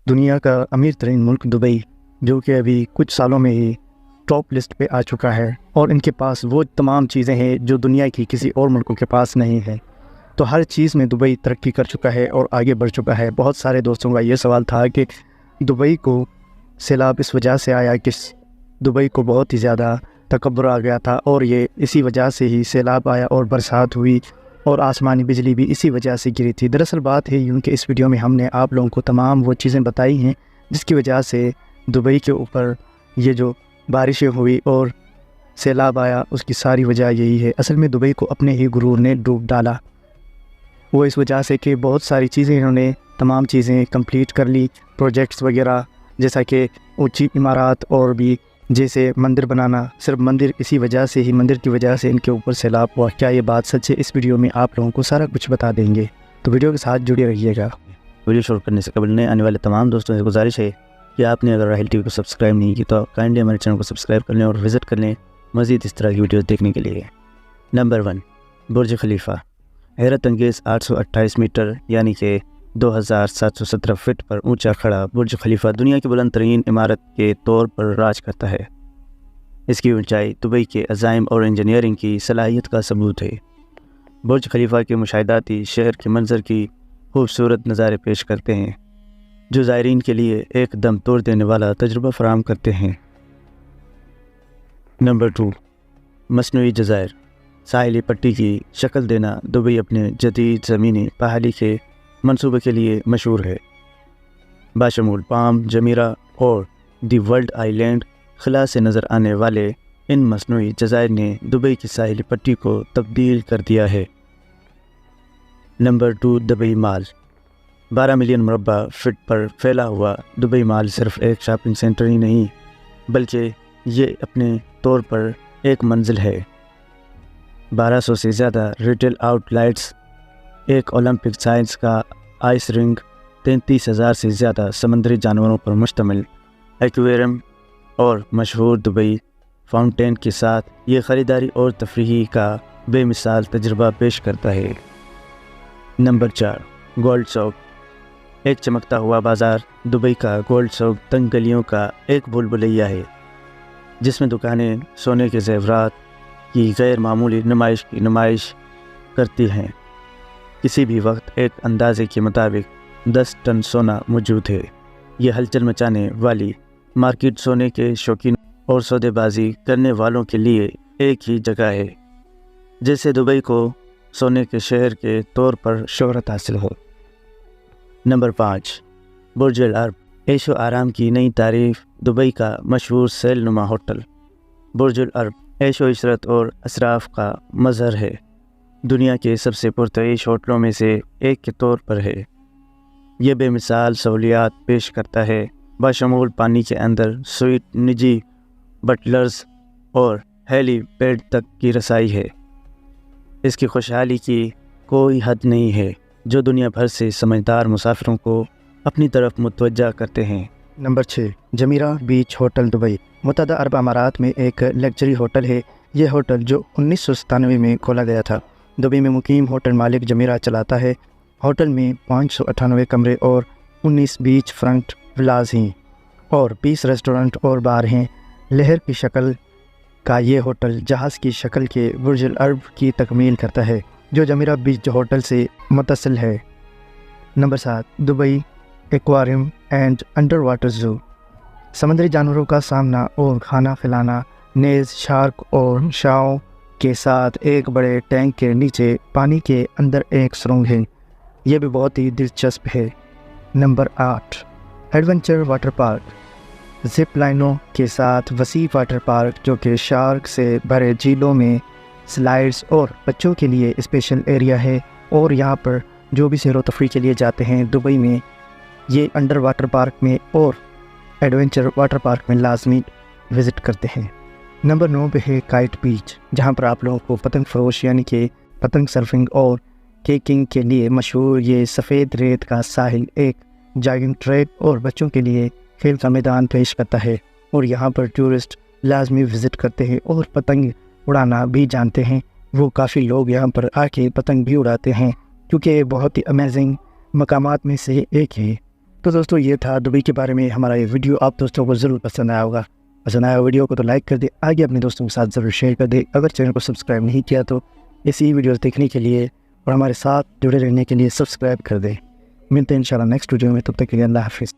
دنیا کا امیر ترین ملک دبئی، جو کہ ابھی کچھ سالوں میں ہی ٹاپ لسٹ پہ آ چکا ہے، اور ان کے پاس وہ تمام چیزیں ہیں جو دنیا کی کسی اور ملکوں کے پاس نہیں ہے۔ تو ہر چیز میں دبئی ترقی کر چکا ہے اور آگے بڑھ چکا ہے۔ بہت سارے دوستوں کا یہ سوال تھا کہ دبئی کو سیلاب اس وجہ سے آیا کہ دبئی کو بہت ہی زیادہ تکبر آ گیا تھا، اور یہ اسی وجہ سے ہی سیلاب آیا اور برسات ہوئی اور آسمانی بجلی بھی اسی وجہ سے گری تھی۔ دراصل بات ہے یوں کہ اس ویڈیو میں ہم نے آپ لوگوں کو تمام وہ چیزیں بتائی ہیں جس کی وجہ سے دبئی کے اوپر یہ جو بارشیں ہوئی اور سیلاب آیا، اس کی ساری وجہ یہی ہے۔ اصل میں دبئی کو اپنے ہی غرور نے ڈوب ڈالا، وہ اس وجہ سے کہ بہت ساری چیزیں انہوں نے تمام چیزیں کمپلیٹ کر لی، پروجیکٹس وغیرہ، جیسا کہ اونچی عمارات اور بھی جیسے مندر بنانا۔ صرف مندر اسی وجہ سے ہی، مندر کی وجہ سے ان کے اوپر سیلاب ہوا۔ کیا یہ بات سچ ہے؟ اس ویڈیو میں آپ لوگوں کو سارا کچھ بتا دیں گے، تو ویڈیو کے ساتھ جڑے رہیے گا۔ ویڈیو شروع کرنے سے قبل نئے آنے والے تمام دوستوں سے گزارش ہے کہ آپ نے اگر راحیل ٹی وی کو سبسکرائب نہیں کی تو کائنڈلی ہمارے چینل کو سبسکرائب کر لیں اور وزٹ کر لیں مزید اس طرح کی ویڈیوز دیکھنے کے لیے۔ نمبر 1، برج خلیفہ۔ حیرت انگیز 828 میٹر یعنی کہ 2717 فٹ پر اونچا کھڑا برج خلیفہ دنیا کی بلند ترین عمارت کے طور پر راج کرتا ہے۔ اس کی اونچائی دبئی کے عزائم اور انجینئرنگ کی صلاحیت کا ثبوت ہے۔ برج خلیفہ کے مشاہداتی شہر کے منظر کی خوبصورت نظارے پیش کرتے ہیں جو زائرین کے لیے ایک دم توڑ دینے والا تجربہ فراہم کرتے ہیں۔ نمبر 2، مصنوعی جزائر۔ ساحلی پٹی کی شکل دینا دبئی اپنے جدید زمینی بحالی کے منصوبے کے لیے مشہور ہے۔ باشمول پام، جمیرہ اور دی ورلڈ آئی لینڈ خلا سے نظر آنے والے ان مصنوعی جزائر نے دبئی کی ساحلی پٹی کو تبدیل کر دیا ہے۔ نمبر 2، دبئی مال۔ 12 ملین مربع فٹ پر پھیلا ہوا دبئی مال صرف ایک شاپنگ سینٹر ہی نہیں بلکہ یہ اپنے طور پر ایک منزل ہے۔ 1200 سے زیادہ ریٹیل آؤٹ لیٹس، ایک اولمپک سائنس کا آئس رنگ، 33,000 سے زیادہ سمندری جانوروں پر مشتمل ایکویریم اور مشہور دبئی فاؤنٹین کے ساتھ یہ خریداری اور تفریحی کا بے مثال تجربہ پیش کرتا ہے۔ نمبر 4، گولڈ سوق۔ ایک چمکتا ہوا بازار، دبئی کا گولڈ سوق تنگ گلیوں کا ایک بھول بھلیا ہے جس میں دکانیں سونے کے زیورات کی غیر معمولی نمائش کرتی ہیں۔ کسی بھی وقت ایک اندازے کے مطابق 10 ٹن سونا موجود ہے۔ یہ ہلچل مچانے والی مارکیٹ سونے کے شوقین اور سودے بازی کرنے والوں کے لیے ایک ہی جگہ ہے جیسے دبئی کو سونے کے شہر کے طور پر شہرت حاصل ہو۔ نمبر 5، برج العرب۔ عیش و آرام کی نئی تعریف، دبئی کا مشہور سیل نما ہوٹل برج العرب عیش و عشرت اور اسراف کا مظہر ہے۔ دنیا کے سب سے پرتعیش ہوٹلوں میں سے ایک کے طور پر ہے۔ یہ بے مثال سہولیات پیش کرتا ہے، بشمول پانی کے اندر سوئٹ، نجی بٹلرز اور ہیلی پیڈ تک کی رسائی ہے۔ اس کی خوشحالی کی کوئی حد نہیں ہے جو دنیا بھر سے سمجھدار مسافروں کو اپنی طرف متوجہ کرتے ہیں۔ نمبر 6، جمیرہ بیچ ہوٹل دبئی۔ متحدہ عرب امارات میں ایک لگژری ہوٹل ہے۔ یہ ہوٹل جو 1997 میں کھولا گیا تھا، دبئی میں مقیم ہوٹل مالک جمیرہ چلاتا ہے۔ ہوٹل میں 598 کمرے اور 19 بیچ فرنٹ ولاز ہیں اور 20 ریسٹورنٹ اور بار ہیں۔ لہر کی شکل کا یہ ہوٹل جہاز کی شکل کے برج العرب کی تکمیل کرتا ہے جو جمیرہ بیچ ہوٹل سے متصل ہے۔ Number 7، Dubai aquarium and underwater zoo. سمندری جانوروں کا سامنا اور کھانا کھلانا نیز شارک اور شاؤں کے ساتھ ایک بڑے ٹینک کے نیچے پانی کے اندر ایک سرنگ ہے۔ یہ بھی بہت ہی دلچسپ ہے۔ Number 8، adventure water park. Zip لائنوں کے ساتھ وسیع واٹر پارک جو کہ شارک سے بھرے جھیلوں میں سلائڈز اور بچوں کے لیے اسپیشل ایریا ہے، اور یہاں پر جو بھی سیر و تفریح کے لیے جاتے ہیں دبئی میں یہ انڈر واٹر پارک میں اور ایڈونچر واٹر پارک میں لازمی وزٹ کرتے ہیں۔ نمبر 9 پہ ہے کائٹ بیچ، جہاں پر آپ لوگوں کو پتنگ فروش یعنی کہ پتنگ سرفنگ اور کیکنگ کے لیے مشہور یہ سفید ریت کا ساحل ایک جاگنگ ٹریک اور بچوں کے لیے کھیل کا میدان پیش کرتا ہے، اور یہاں پر ٹورسٹ لازمی وزٹ کرتے ہیں اور پتنگ اڑانا بھی جانتے ہیں۔ وہ کافی لوگ یہاں پر آ کے پتنگ بھی اڑاتے ہیں کیونکہ یہ بہت ہی امیزنگ مقامات میں سے ایک ہے۔ تو دوستوں یہ تھا دبئی کے بارے میں ہمارا یہ ویڈیو. آپ دوستوں کو ضرور پسند آیا ہوگا. پسند آیا ویڈیو کو تو لائک کر دیں, آگے اپنے دوستوں کے ساتھ ضرور شیئر کر دیں. اگر چینل کو سبسکرائب نہیں کیا تو ایسی ہی ویڈیوز دیکھنے کے لیے اور ہمارے ساتھ جڑے رہنے کے لیے سبسکرائب کر دیں. ملتے ہیں انشاءاللہ نیکسٹ ویڈیو میں, تب تک کے لیے اللہ حافظ.